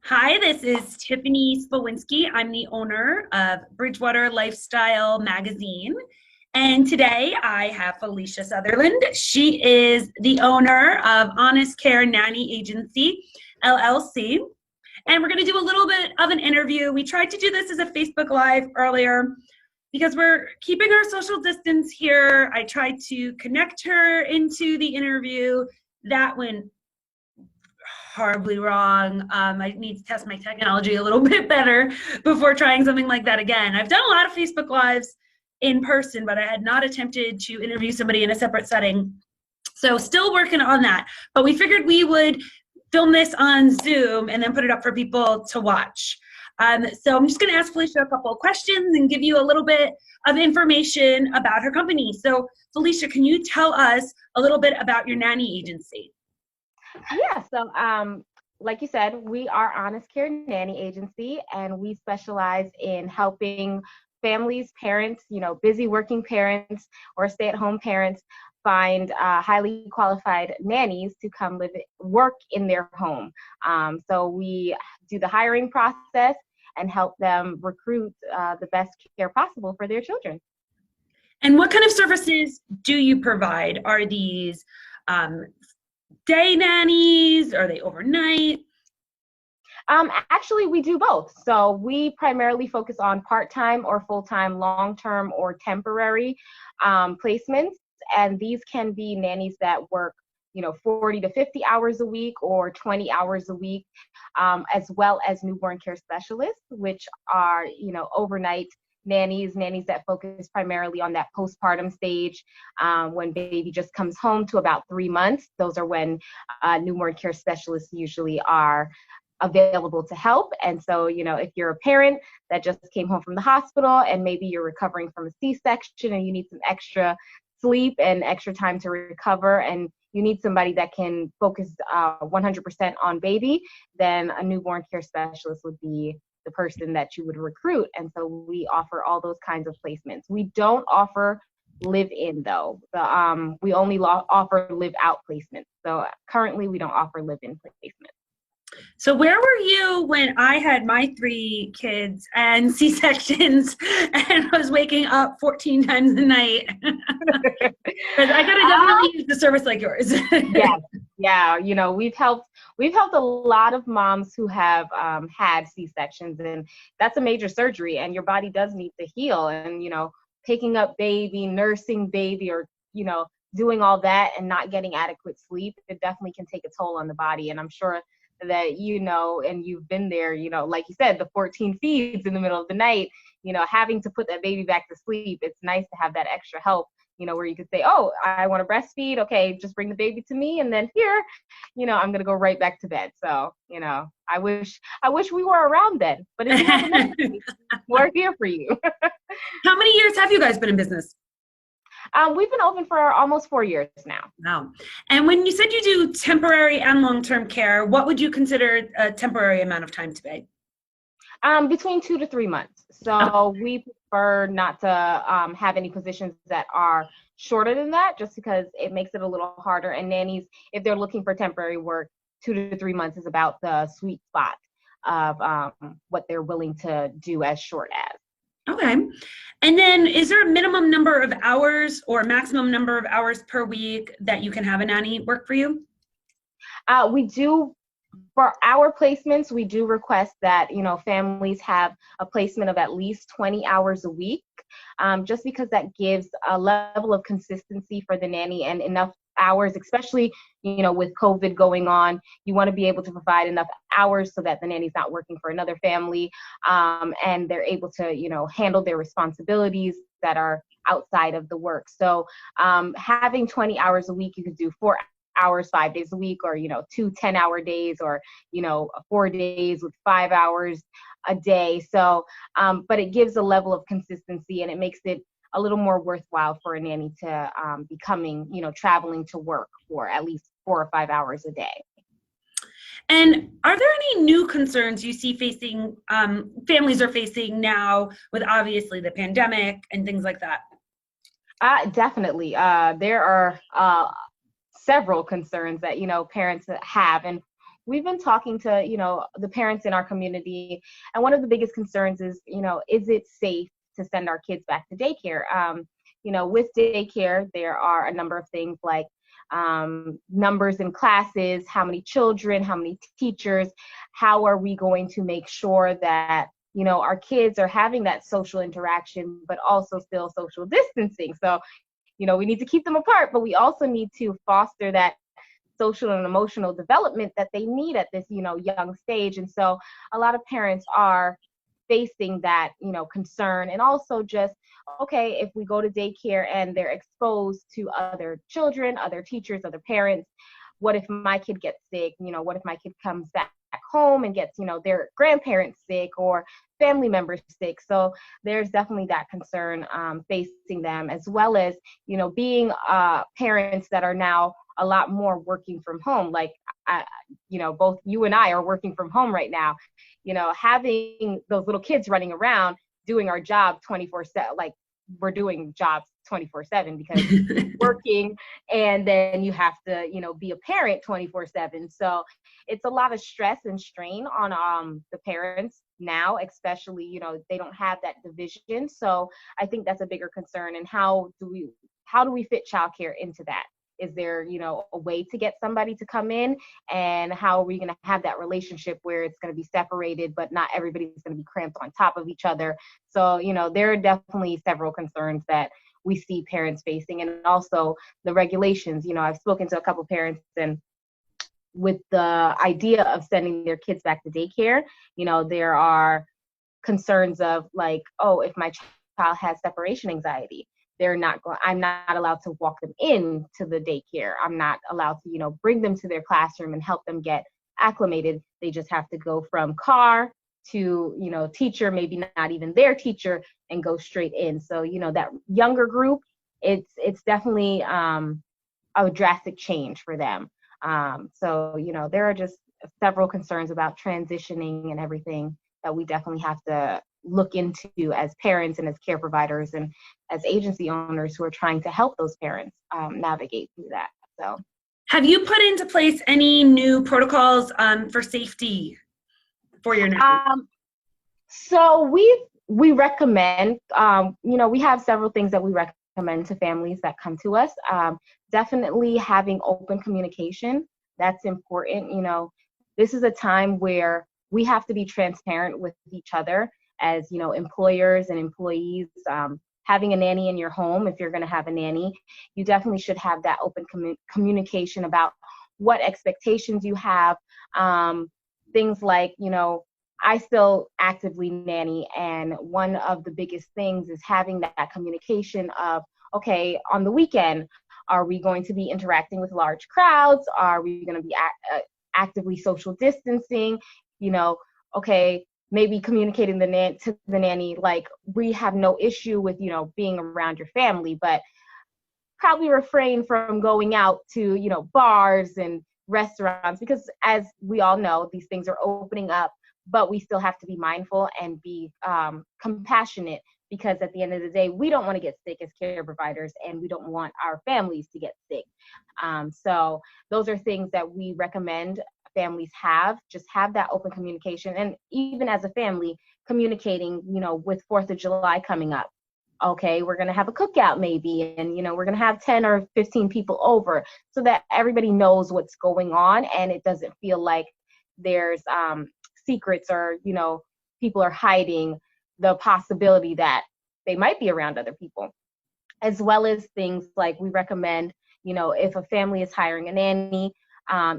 Hi, this is Tiffany Spowinski. I'm the owner of Bridgewater Lifestyle Magazine. And today I have Felicia Sutherland. She is the owner of Honest Care Nanny Agency, LLC. And we're going to do a little bit of an interview. We tried to do this as a Facebook Live earlier because we're keeping our social distance here. I tried to connect her into the interview. That went horribly wrong. I need to test my technology a little bit better before trying something like that again. I've done a lot of Facebook Lives in person, but I had not attempted to interview somebody in a separate setting. So still working on that. But we figured we would film this on Zoom and then put it up for people to watch. So I'm just going to ask Felicia a couple of questions and give you a little bit of information about her company. So Felicia, can you tell us a little bit about your nanny agency? Yeah, so like you said, we are Honest Care Nanny Agency, and we specialize in helping families, parents, busy working parents or stay-at-home parents find highly qualified nannies to come work in their home. So we do the hiring process and help them recruit the best care possible for their children. And what kind of services do you provide? Are these day nannies? Are they overnight? Actually, we do both. So we primarily focus on part-time or full-time, long-term or temporary placements. And these can be nannies that work 40 to 50 hours a week or 20 hours a week, as well as newborn care specialists, which are, overnight nannies that focus primarily on that postpartum stage, when baby just comes home to about 3 months. Those are when newborn care specialists usually are available to help. And so, if you're a parent that just came home from the hospital and maybe you're recovering from a C-section and you need some extra sleep and extra time to recover, and you need somebody that can focus 100% on baby, then a newborn care specialist would be the person that you would recruit. And so we offer all those kinds of placements. We don't offer live-in though. We only offer live-out placements. So currently we don't offer live-in placements. So where were you when I had my 3 kids and C-sections and was waking up 14 times a night? Because I gotta definitely use the service like yours. Yeah. We've helped a lot of moms who have had C-sections, and that's a major surgery, and your body does need to heal. And picking up baby, nursing baby, or doing all that and not getting adequate sleep, it definitely can take a toll on the body. And I'm sure that and you've been there, like you said, the 14 feeds in the middle of the night, having to put that baby back to sleep. It's nice to have that extra help, where you could say, oh, I want to breastfeed, okay, just bring the baby to me, and then here, I'm gonna go right back to bed. So I wish we were around then, but if you have a memory, we're here for you. How many years have you guys been in business? We've been open for almost 4 years now. Wow. And when you said you do temporary and long-term care, what would you consider a temporary amount of time to be? Between 2 to 3 months. So we prefer not to have any positions that are shorter than that, just because it makes it a little harder. And nannies, if they're looking for temporary work, 2 to 3 months is about the sweet spot of what they're willing to do as short as. Okay. And then is there a minimum number of hours or maximum number of hours per week that you can have a nanny work for you? We do, for our placements, we do request that, families have a placement of at least 20 hours a week, just because that gives a level of consistency for the nanny and enough hours, especially, with COVID going on. You want to be able to provide enough hours so that the nanny's not working for another family, and they're able to, handle their responsibilities that are outside of the work. So having 20 hours a week, you could do 4 hours 5 days a week, or 2 10-hour days, or 4 days with 5 hours a day. So but it gives a level of consistency, and it makes it a little more worthwhile for a nanny to be coming, traveling to work for at least 4 or 5 hours a day. And are there any new concerns you see facing families are facing now with obviously the pandemic and things like that? Definitely. There are several concerns that, parents have. And we've been talking to, the parents in our community, and one of the biggest concerns is, is it safe to send our kids back to daycare? With daycare, there are a number of things like numbers in classes, how many children, how many teachers, how are we going to make sure that, our kids are having that social interaction, but also still social distancing. So, we need to keep them apart, but we also need to foster that social and emotional development that they need at this, young stage. And so a lot of parents are facing that, concern, and also just, okay, if we go to daycare and they're exposed to other children, other teachers, other parents, what if my kid gets sick? What if my kid comes back home and gets, their grandparents sick or family members sick? So there's definitely that concern facing them, as well as, being parents that are now a lot more working from home. Like, both you and I are working from home right now. Having those little kids running around doing our job 24/7, like we're doing jobs 24/7 because working, and then you have to, be a parent 24/7. So it's a lot of stress and strain on the parents now, especially, they don't have that division. So I think that's a bigger concern. And how do we fit childcare into that? Is there, a way to get somebody to come in, and how are we going to have that relationship where it's going to be separated, but not everybody's going to be cramped on top of each other? So, there are definitely several concerns that we see parents facing, and also the regulations. I've spoken to a couple parents, and with the idea of sending their kids back to daycare, there are concerns of like, oh, if my child has separation anxiety, I'm not allowed to walk them into the daycare. I'm not allowed to, bring them to their classroom and help them get acclimated. They just have to go from car to, teacher, maybe not even their teacher, and go straight in. So, that younger group, it's definitely a drastic change for them. So, there are just several concerns about transitioning and everything that we definitely have to look into as parents and as care providers and as agency owners who are trying to help those parents navigate through that. So, have you put into place any new protocols for safety for your nannies? So we recommend, we have several things that we recommend to families that come to us. Definitely having open communication. That's important. This is a time where we have to be transparent with each other as, employers and employees. Having a nanny in your home, if you're going to have a nanny, you definitely should have that open communication about what expectations you have. Things like, I still actively nanny, and one of the biggest things is having that communication of, okay, on the weekend, are we going to be interacting with large crowds? Are we going to be actively social distancing? Okay, maybe communicating to the nanny, like, we have no issue with, being around your family, but probably refrain from going out to, bars and restaurants, because as we all know, these things are opening up, but we still have to be mindful and be compassionate, because at the end of the day, we don't want to get sick as care providers, and we don't want our families to get sick. So those are things that we recommend families just have that open communication. And even as a family, communicating, with 4th of July coming up. Okay, we're going to have a cookout maybe, and, we're going to have 10 or 15 people over, so that everybody knows what's going on, and it doesn't feel like there's secrets, or, people are hiding the possibility that they might be around other people. As well as things like, we recommend, if a family is hiring a nanny,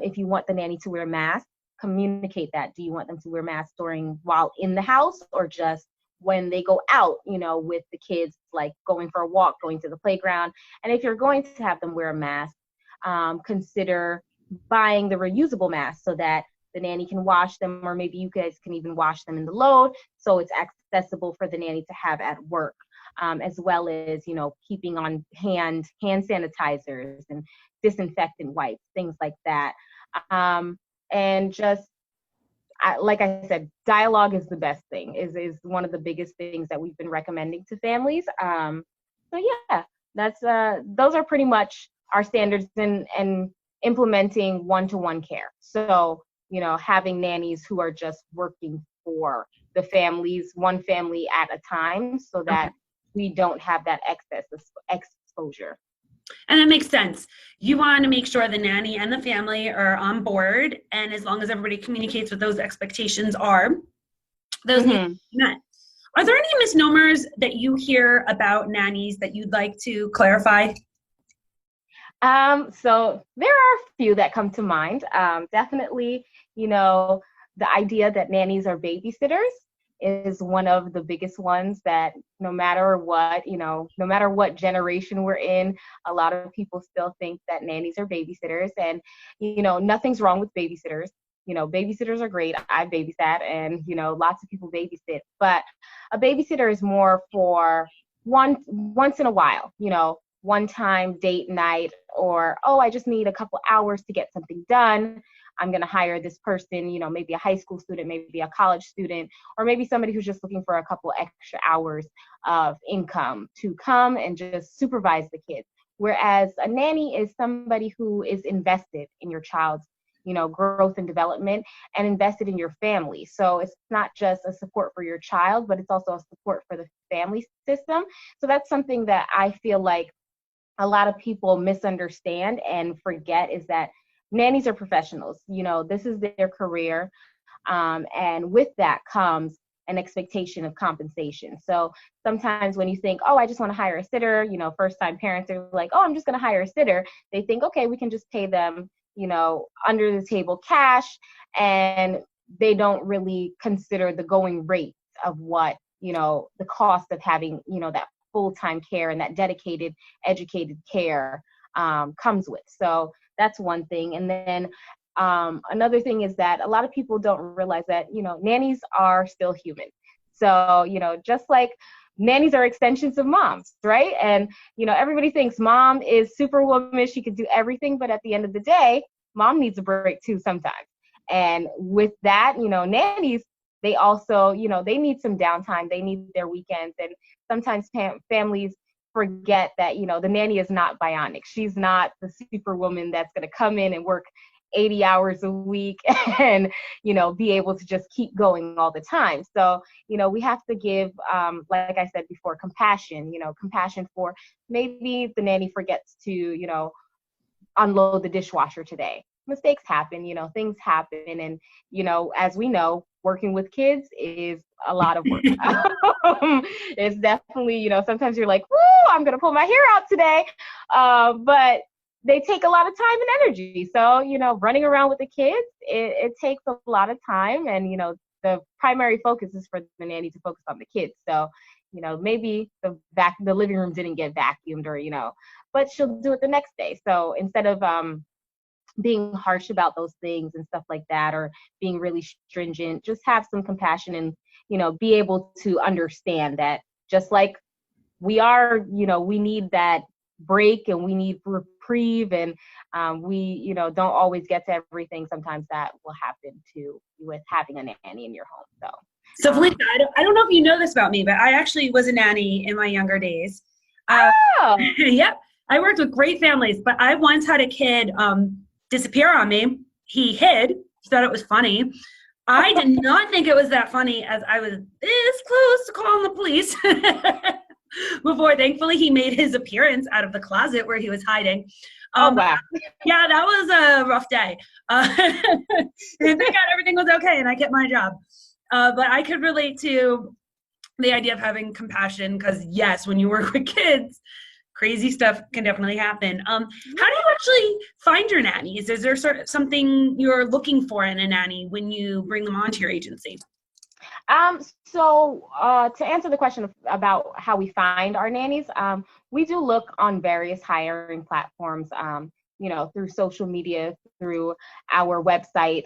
if you want the nanny to wear a mask, communicate that. Do you want them to wear masks while in the house, or just when they go out, with the kids, like going for a walk, going to the playground? And if you're going to have them wear a mask, consider buying the reusable mask so that the nanny can wash them, or maybe you guys can even wash them in the load, so it's accessible for the nanny to have at work. As well as, keeping on hand sanitizers and disinfectant wipes, things like that. And just, like I said, dialogue is the best thing, is one of the biggest things that we've been recommending to families. So yeah, that's those are pretty much our standards in implementing one-to-one care. So having nannies who are just working for the families, one family at a time, so that we don't have that excess exposure. And that makes sense. You want to make sure the nanny and the family are on board, and as long as everybody communicates what those expectations are, those need to be met. Are there any misnomers that you hear about nannies that you'd like to clarify? So there are a few that come to mind. Definitely, the idea that nannies are babysitters is one of the biggest ones that no matter what generation we're in, a lot of people still think that nannies are babysitters. And, nothing's wrong with babysitters. Babysitters are great. I babysat, and, lots of people babysit. But a babysitter is more for once in a while, one time date night, or, oh, I just need a couple hours to get something done. I'm going to hire this person, maybe a high school student, maybe a college student, or maybe somebody who's just looking for a couple extra hours of income to come and just supervise the kids. Whereas a nanny is somebody who is invested in your child's, growth and development, and invested in your family. So it's not just a support for your child, but it's also a support for the family system. So that's something that I feel like a lot of people misunderstand and forget, is that nannies are professionals. This is their career. And with that comes an expectation of compensation. So sometimes when you think, oh, I just want to hire a sitter, first time parents are like, oh, I'm just going to hire a sitter. They think, okay, we can just pay them, under the table cash. And they don't really consider the going rate of what, the cost of having, that full-time care and that dedicated, educated care comes with. So that's one thing. And then another thing is that a lot of people don't realize that, nannies are still human. So, just like nannies are extensions of moms, right? And, everybody thinks mom is superwoman, she could do everything, but at the end of the day, mom needs a break too sometimes. And with that, nannies, they also, they need some downtime, they need their weekends. And sometimes families forget that, the nanny is not bionic. She's not the superwoman that's going to come in and work 80 hours a week and, be able to just keep going all the time. So, we have to give, like I said before, compassion for maybe the nanny forgets to, unload the dishwasher today. Mistakes happen, things happen. And, as we know, working with kids is a lot of work. It's definitely, sometimes you're like, woo, I'm going to pull my hair out today. But they take a lot of time and energy. So, running around with the kids, it takes a lot of time. And, the primary focus is for the nanny to focus on the kids. So, maybe the living room didn't get vacuumed, or, but she'll do it the next day. So instead of being harsh about those things and stuff like that, or being really stringent, just have some compassion and, be able to understand that just like we are, we need that break and we need reprieve, and we, don't always get to everything. Sometimes that will happen too with having a nanny in your home. So Felicia, I don't know if you know this about me, but I actually was a nanny in my younger days. Yep. I worked with great families, but I once had a kid disappear on me. He hid. He thought it was funny. I did not think it was that funny, as I was this close to calling the police before, thankfully, he made his appearance out of the closet where he was hiding. Oh, wow. Yeah, that was a rough day. Thank God everything was okay and I kept my job. But I could relate to the idea of having compassion, because yes, when you work with kids, crazy stuff can definitely happen. How do you actually find your nannies? Is there sort of something you're looking for in a nanny when you bring them onto your agency? So to answer the question about how we find our nannies, we do look on various hiring platforms, through social media, through our website.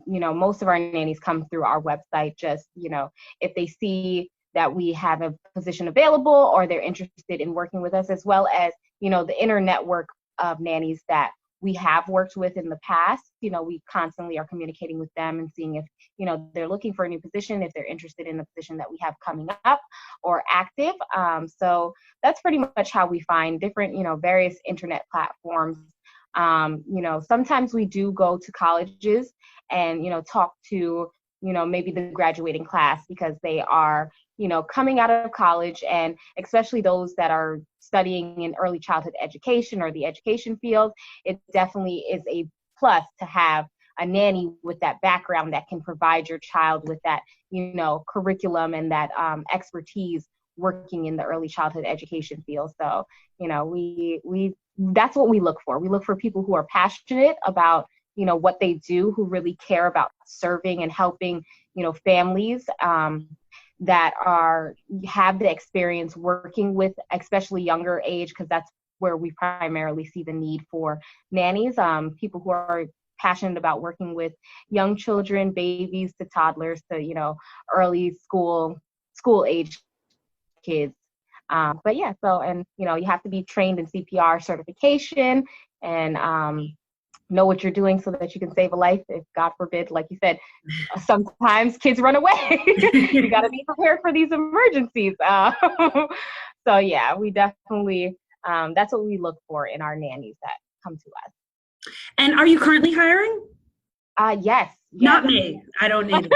Most of our nannies come through our website. Just, if they see that we have a position available or they're interested in working with us, as well as, the inner network of nannies that we have worked with in the past. We constantly are communicating with them and seeing if, they're looking for a new position, if they're interested in the position that we have coming up or active. So that's pretty much how we find different, various internet platforms. Sometimes we do go to colleges and, talk to, maybe the graduating class, because they are, coming out of college, and especially those that are studying in early childhood education or the education field, it definitely is a plus to have a nanny with that background that can provide your child with that, curriculum and that expertise working in the early childhood education field. So, we that's what we look for. We look for people who are passionate about, what they do, who really care about serving and helping, families that have the experience working with, especially younger age, because that's where we primarily see the need for nannies. People who are passionate about working with young children, babies to toddlers to, early school age kids. But yeah, and you have to be trained in CPR certification and know what you're doing so that you can save a life. If God forbid, like you said, sometimes kids run away. You got to be prepared for these emergencies. So yeah, we definitely, that's what we look for in our nannies that come to us. And are you currently hiring? Yes. Not me. I don't need it.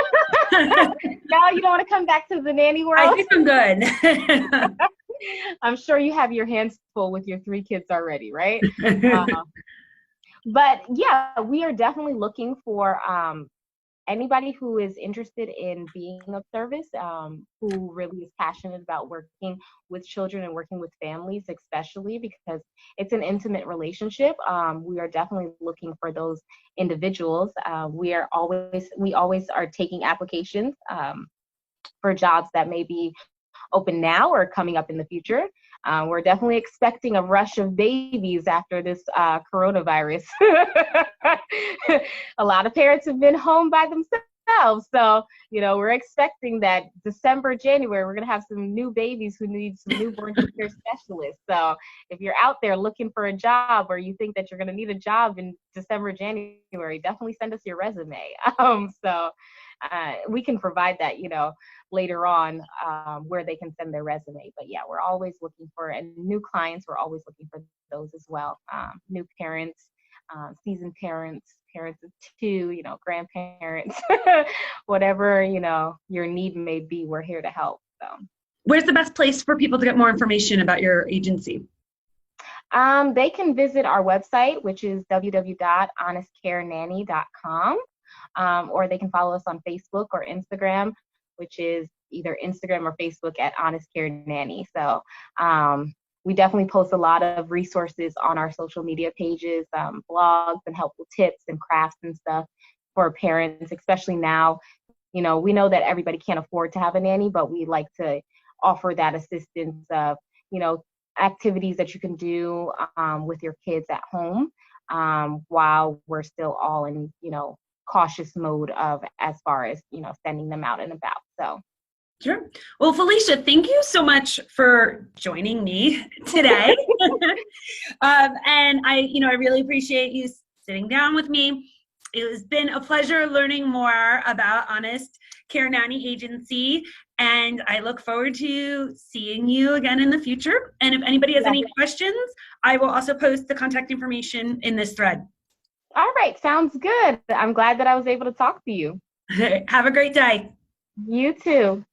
No, you don't want to come back to the nanny world? I think I'm good. I'm sure you have your hands full with your 3 kids already, right? But yeah, we are definitely looking for anybody who is interested in being of service, who really is passionate about working with children and working with families, especially because it's an intimate relationship. We are definitely looking for those individuals. We always are taking applications for jobs that may be open now or coming up in the future. We're definitely expecting a rush of babies after this coronavirus. A lot of parents have been home by themselves. So, we're expecting that December, January, we're going to have some new babies who need some newborn care specialists. So if you're out there looking for a job, or you think that you're going to need a job in December, January, definitely send us your resume. We can provide that, later on, where they can send their resume. But yeah, we're always looking for, and new clients, we're always looking for those as well. New parents, seasoned parents, parents of 2, grandparents, whatever, your need may be, we're here to help. So, where's the best place for people to get more information about your agency? They can visit our website, which is www.honestcarenanny.com. Or they can follow us on Facebook or Instagram, which is either Instagram or Facebook at Honest Care Nanny. So we definitely post a lot of resources on our social media pages, blogs and helpful tips and crafts and stuff for parents, especially now. We know that everybody can't afford to have a nanny, but we like to offer that assistance of, activities that you can do with your kids at home while we're still all in, cautious mode of as far as sending them out and about. So sure. Well, Felicia, thank you so much for joining me today. And I really appreciate you sitting down with me. It has been a pleasure learning more about Honest Care Nanny Agency, and I look forward to seeing you again in the future. And if anybody has any questions, I will also post the contact information in this thread. All right, sounds good. I'm glad that I was able to talk to you. Have a great day. You too.